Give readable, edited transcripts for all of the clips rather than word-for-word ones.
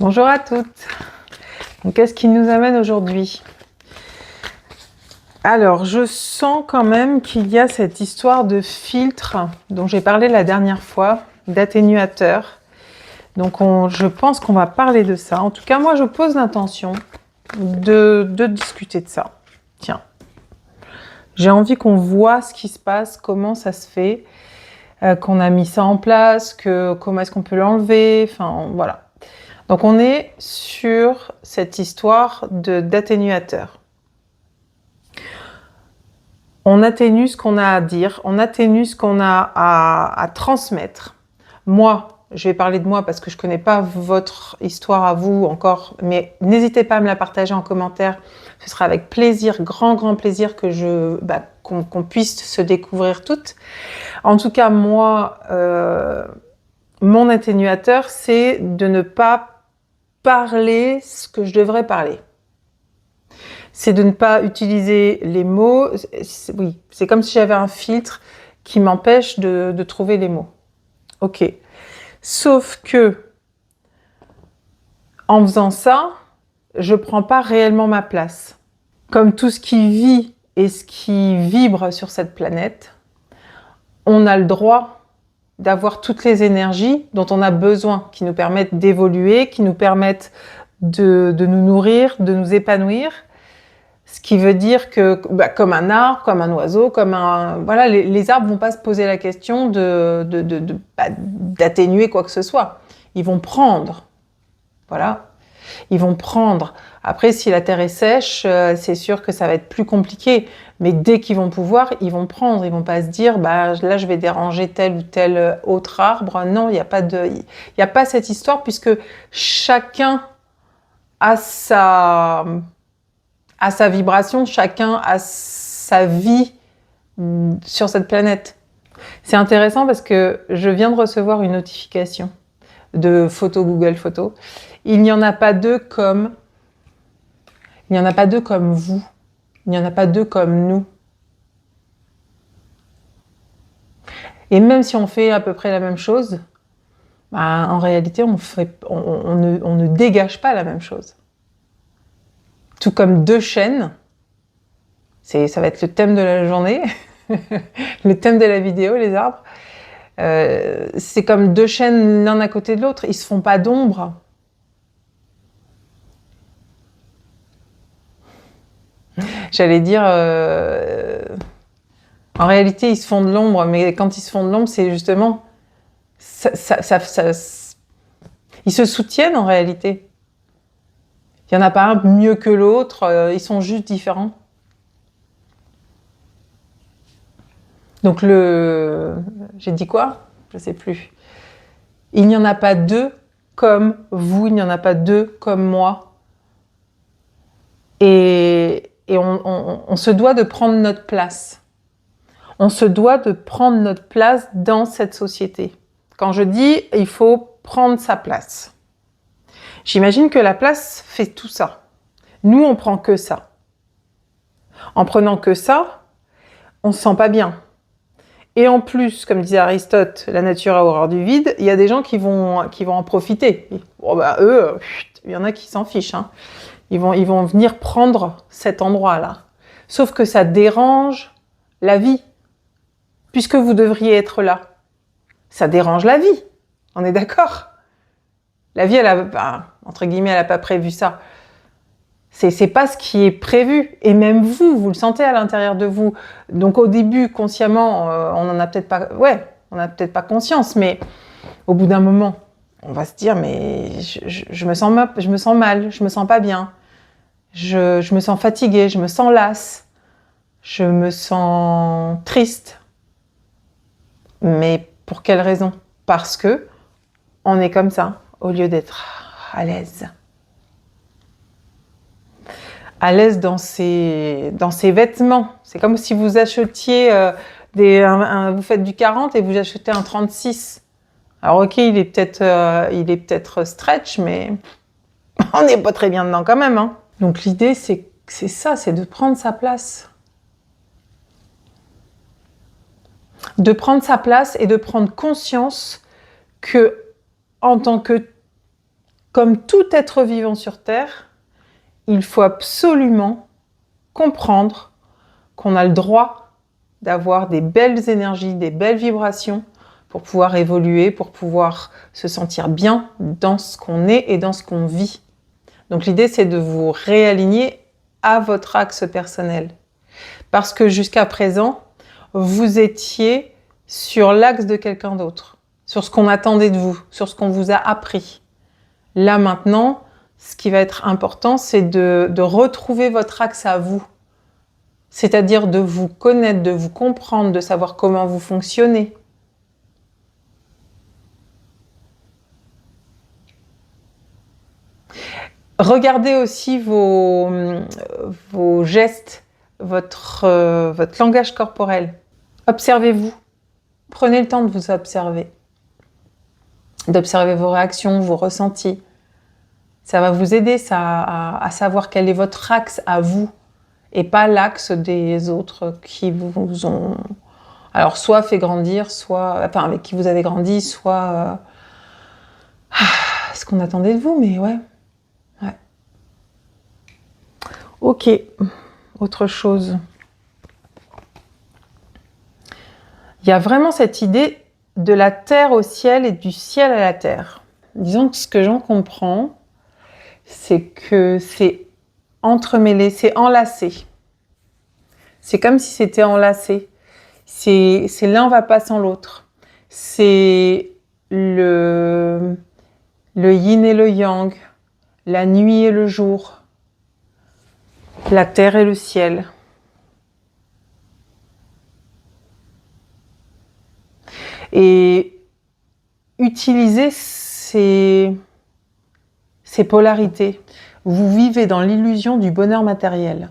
Bonjour à toutes. Donc, qu'est-ce qui nous amène aujourd'hui? Alors, je sens quand même qu'il y a cette histoire de filtre dont j'ai parlé la dernière fois, d'atténuateur. Donc, je pense qu'on va parler de ça. En tout cas, moi, je pose l'intention de discuter de ça. Tiens, j'ai envie qu'on voit ce qui se passe, comment ça se fait, qu'on a mis ça en place, comment est-ce qu'on peut l'enlever, enfin, voilà. Donc, on est sur cette histoire d'atténuateur. On atténue ce qu'on a à dire, on atténue ce qu'on a à transmettre. Moi, je vais parler de moi parce que je ne connais pas votre histoire à vous encore, mais n'hésitez pas à me la partager en commentaire. Ce sera avec plaisir, grand plaisir que qu'on puisse se découvrir toutes. En tout cas, moi, mon atténuateur, c'est de ne pas parler ce que je devrais parler. C'est de ne pas utiliser les mots. Oui, c'est comme si j'avais un filtre qui m'empêche de trouver les mots. Ok. Sauf que, en faisant ça, je ne prends pas réellement ma place. Comme tout ce qui vit et ce qui vibre sur cette planète, on a le droit d'avoir toutes les énergies dont on a besoin, qui nous permettent d'évoluer, qui nous permettent de nous nourrir, de nous épanouir. Ce qui veut dire que, comme un arbre, comme un oiseau, voilà, les arbres vont pas se poser la question d'atténuer quoi que ce soit. Ils vont prendre. Voilà. Ils vont prendre. Après, si la terre est sèche, c'est sûr que ça va être plus compliqué. Mais dès qu'ils vont pouvoir, ils vont prendre. Ils vont pas se dire, là, je vais déranger tel ou tel autre arbre. Non, il n'y a pas cette histoire puisque chacun a sa vibration, chacun a sa vie sur cette planète. C'est intéressant parce que je viens de recevoir une notification de photo Google Photos. Il n'y en a pas deux comme vous. Il n'y en a pas deux comme nous. Et même si on fait à peu près la même chose, en réalité, on ne dégage pas la même chose. Tout comme deux chaînes, ça va être le thème de la journée, le thème de la vidéo, les arbres. C'est comme deux chaînes l'un à côté de l'autre, ils se font pas d'ombre. J'allais dire, en réalité, ils se font de l'ombre, mais quand ils se font de l'ombre, c'est justement, ils se soutiennent en réalité. Il n'y en a pas un mieux que l'autre, ils sont juste différents. Donc j'ai dit quoi? Je sais plus. Il n'y en a pas deux comme vous, il n'y en a pas deux comme moi. Et on se doit de prendre notre place. On se doit de prendre notre place dans cette société. Quand je dis, il faut prendre sa place. J'imagine que la place fait tout ça. Nous, on prend que ça. En prenant que ça, on se sent pas bien. Et en plus, comme disait Aristote, la nature a horreur du vide, il y a des gens qui vont en profiter. Bon, eux, il y en a qui s'en fichent. Hein. Ils vont venir prendre cet endroit-là. Sauf que ça dérange la vie, puisque vous devriez être là. Ça dérange la vie. On est d'accord? La vie, entre guillemets, elle n'a pas prévu ça. C'est pas ce qui est prévu. Et même vous le sentez à l'intérieur de vous. Donc au début, consciemment, on n'a peut-être pas conscience, mais au bout d'un moment, on va se dire, mais je me sens mal, je me sens pas bien. Je me sens fatiguée, je me sens lasse, je me sens triste. Mais pour quelle raison? Parce que on est comme ça, au lieu d'être à l'aise. À l'aise dans ses vêtements. C'est comme si vous achetiez vous faites du 40 et vous achetez un 36. Alors ok, il est peut-être stretch, mais on n'est pas très bien dedans quand même. Hein. Donc l'idée, c'est ça, c'est de prendre sa place. De prendre sa place et de prendre conscience que, en tant que comme tout être vivant sur Terre, il faut absolument comprendre qu'on a le droit d'avoir des belles énergies, des belles vibrations pour pouvoir évoluer, pour pouvoir se sentir bien dans ce qu'on est et dans ce qu'on vit. Donc l'idée, c'est de vous réaligner à votre axe personnel. Parce que jusqu'à présent, vous étiez sur l'axe de quelqu'un d'autre, sur ce qu'on attendait de vous, sur ce qu'on vous a appris. Là maintenant, ce qui va être important, c'est de retrouver votre axe à vous. C'est-à-dire de vous connaître, de vous comprendre, de savoir comment vous fonctionnez. Regardez aussi vos gestes, votre langage corporel. Observez-vous. Prenez le temps de vous observer. D'observer vos réactions, vos ressentis. Ça va vous aider à savoir quel est votre axe à vous et pas l'axe des autres qui vous ont... Alors, soit fait grandir, soit... Enfin, avec qui vous avez grandi, soit... ce qu'on attendait de vous, mais ouais. Ok, autre chose. Il y a vraiment cette idée de la terre au ciel et du ciel à la terre. Disons que ce que j'en comprends, c'est que c'est entremêlé, c'est enlacé. C'est comme si c'était enlacé. C'est l'un va pas sans l'autre. C'est le yin et le yang, la nuit et le jour, la terre et le ciel. Et utilisez ces polarités. Vous vivez dans l'illusion du bonheur matériel.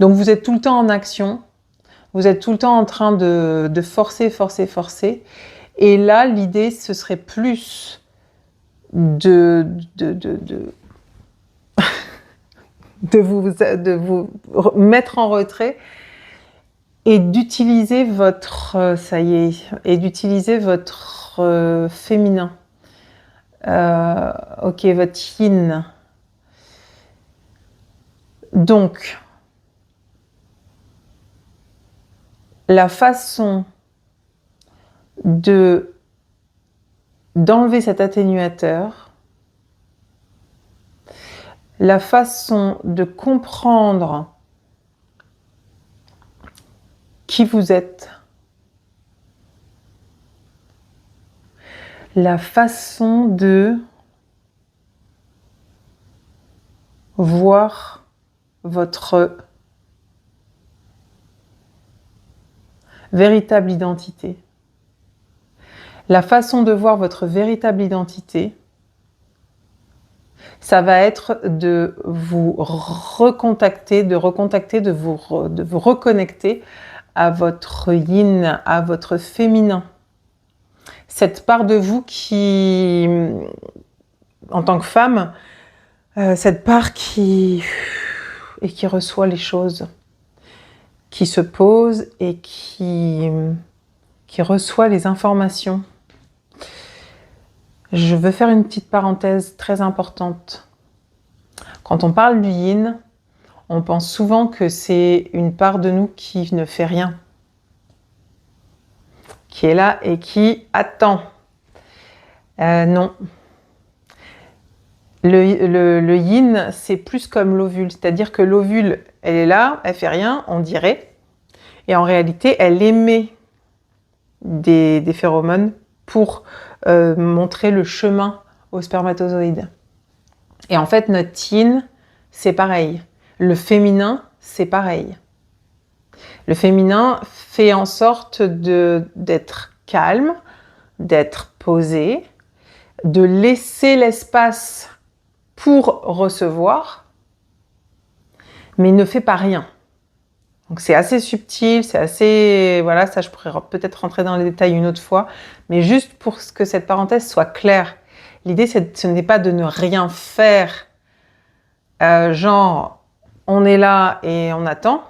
Donc vous êtes tout le temps en action, vous êtes tout le temps en train de forcer, forcer, forcer. Et là, l'idée, ce serait plus de vous mettre en retrait et d'utiliser votre féminin. Ok, votre yin. Donc, la façon d'enlever cet atténuateur, la façon de comprendre qui vous êtes, la façon de voir votre véritable identité. La façon de voir votre véritable identité, ça va être de vous recontacter, de vous reconnecter à votre yin, à votre féminin. Cette part de vous qui, en tant que femme, cette part qui reçoit les choses, qui se pose et qui reçoit les informations. Je veux faire une petite parenthèse très importante. Quand on parle du yin, on pense souvent que c'est une part de nous qui ne fait rien, qui est là et qui attend. Non. Le yin, c'est plus comme l'ovule, c'est-à-dire que l'ovule, elle est là, elle fait rien, on dirait, et en réalité, elle émet des phéromones pour montrer le chemin au spermatozoïde. Et en fait, notre yin, c'est pareil. Le féminin, c'est pareil. Le féminin fait en sorte d'être calme, d'être posé, de laisser l'espace pour recevoir, mais il ne fait pas rien. Donc c'est assez subtil, c'est assez... Voilà, ça je pourrais peut-être rentrer dans les détails une autre fois, mais juste pour que cette parenthèse soit claire. L'idée, ce n'est pas de ne rien faire, genre on est là et on attend,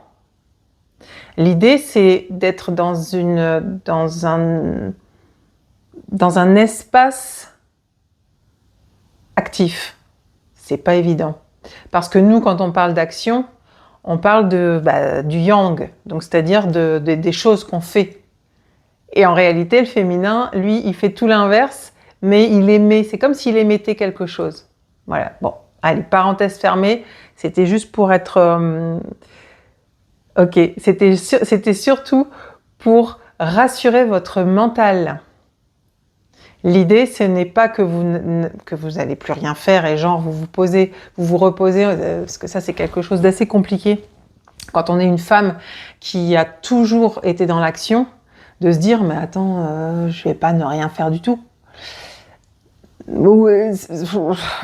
L'idée, c'est d'être dans un espace actif. C'est pas évident. Parce que nous, quand on parle d'action, on parle du yang, donc c'est-à-dire des choses qu'on fait. Et en réalité, le féminin, lui, il fait tout l'inverse, mais il émet, c'est comme s'il émettait quelque chose. Voilà, bon, allez, parenthèse fermée, c'était juste pour être... ok, c'était surtout pour rassurer votre mental. L'idée, ce n'est pas que vous allez plus rien faire et genre vous vous reposez, parce que ça c'est quelque chose d'assez compliqué. Quand on est une femme qui a toujours été dans l'action, de se dire mais attends, je vais pas ne rien faire du tout.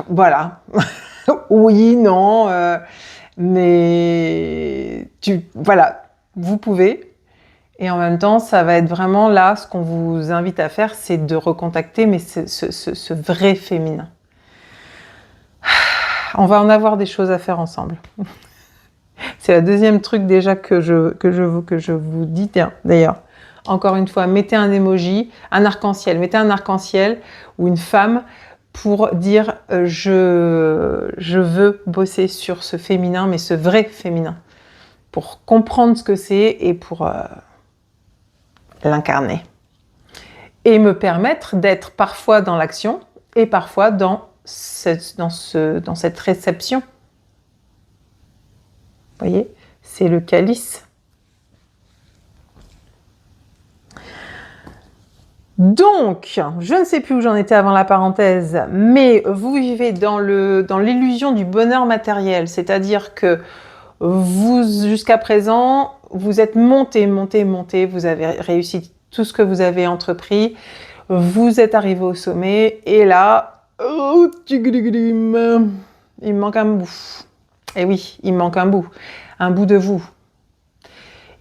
Voilà. Oui, non, mais voilà, vous pouvez. Et en même temps, ça va être vraiment là, ce qu'on vous invite à faire, c'est de recontacter mais ce vrai féminin. On va en avoir des choses à faire ensemble. C'est le deuxième truc déjà que je vous dis. D'ailleurs, encore une fois, mettez un emoji, un arc-en-ciel. Mettez un arc-en-ciel ou une femme pour dire je veux bosser sur ce féminin, mais ce vrai féminin. Pour comprendre ce que c'est et pour l'incarner. Et me permettre d'être parfois dans l'action et parfois dans cette réception. Vous voyez, c'est le calice. Donc, je ne sais plus où j'en étais avant la parenthèse, mais vous vivez dans l'illusion du bonheur matériel, c'est-à-dire que vous, jusqu'à présent, vous êtes monté, vous avez réussi tout ce que vous avez entrepris, vous êtes arrivé au sommet, et là, il me manque un bout. Et oui, il me manque un bout de vous.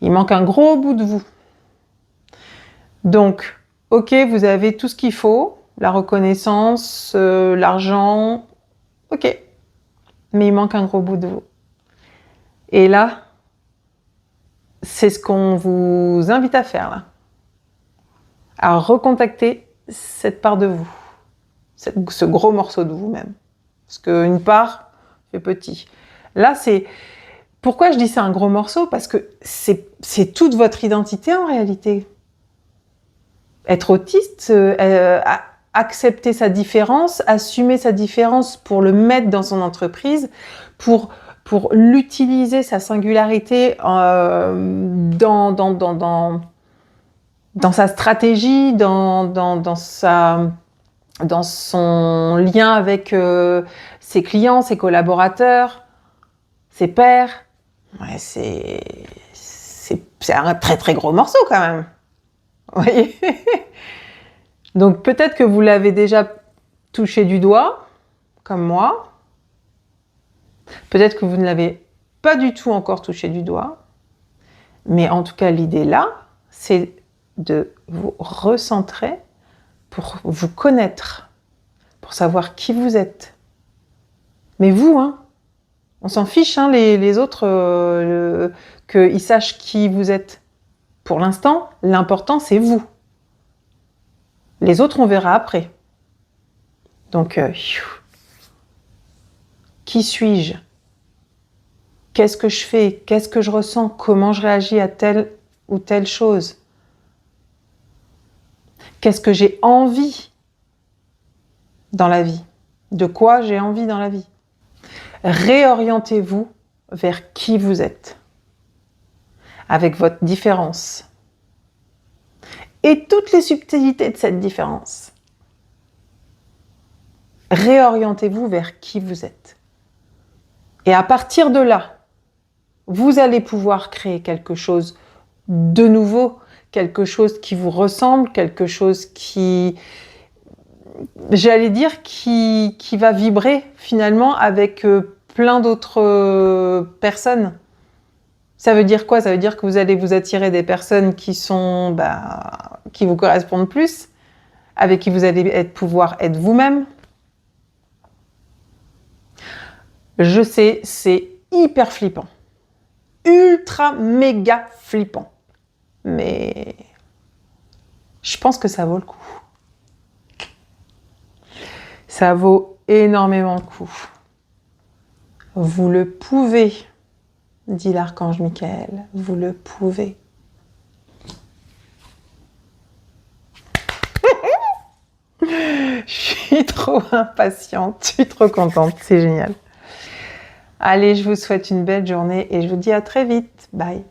Il manque un gros bout de vous. Donc, ok, vous avez tout ce qu'il faut, la reconnaissance, l'argent, ok, mais il manque un gros bout de vous. Et là, c'est ce qu'on vous invite à faire là. À recontacter cette part de vous, ce gros morceau de vous-même. Parce qu'une part fait petit. Là, c'est... Pourquoi je dis c'est un gros morceau? Parce que c'est toute votre identité en réalité. Être autiste, accepter sa différence, assumer sa différence pour le mettre dans son entreprise, pour l'utiliser, sa singularité dans sa stratégie, dans son lien avec ses clients, ses collaborateurs, ses pairs. Ouais, c'est un très très gros morceau quand même. Vous voyez? Donc peut-être que vous l'avez déjà touché du doigt, comme moi. Peut-être que vous ne l'avez pas du tout encore touché du doigt. Mais en tout cas, l'idée là, c'est de vous recentrer pour vous connaître, pour savoir qui vous êtes. Mais vous, hein, on s'en fiche, hein, les autres, qu'ils sachent qui vous êtes. Pour l'instant, l'important, c'est vous. Les autres, on verra après. Donc, qui suis-je? Qu'est-ce que je fais? Qu'est-ce que je ressens? Comment je réagis à telle ou telle chose? Qu'est-ce que j'ai envie dans la vie? De quoi j'ai envie dans la vie? Réorientez-vous vers qui vous êtes, avec votre différence et toutes les subtilités de cette différence. Réorientez-vous vers qui vous êtes. Et à partir de là, vous allez pouvoir créer quelque chose de nouveau, quelque chose qui vous ressemble, quelque chose qui, j'allais dire, qui va vibrer finalement avec plein d'autres personnes. Ça veut dire quoi? Ça veut dire que vous allez vous attirer des personnes qui sont, qui vous correspondent plus, avec qui vous allez pouvoir être vous-même. Je sais, c'est hyper flippant. ultra méga flippant. Mais je pense que ça vaut le coup. Ça vaut énormément le coup. Vous le pouvez, dit l'archange Michael, vous le pouvez. Je suis trop impatiente, je suis trop contente, c'est génial. Allez, je vous souhaite une belle journée et je vous dis à très vite. Bye.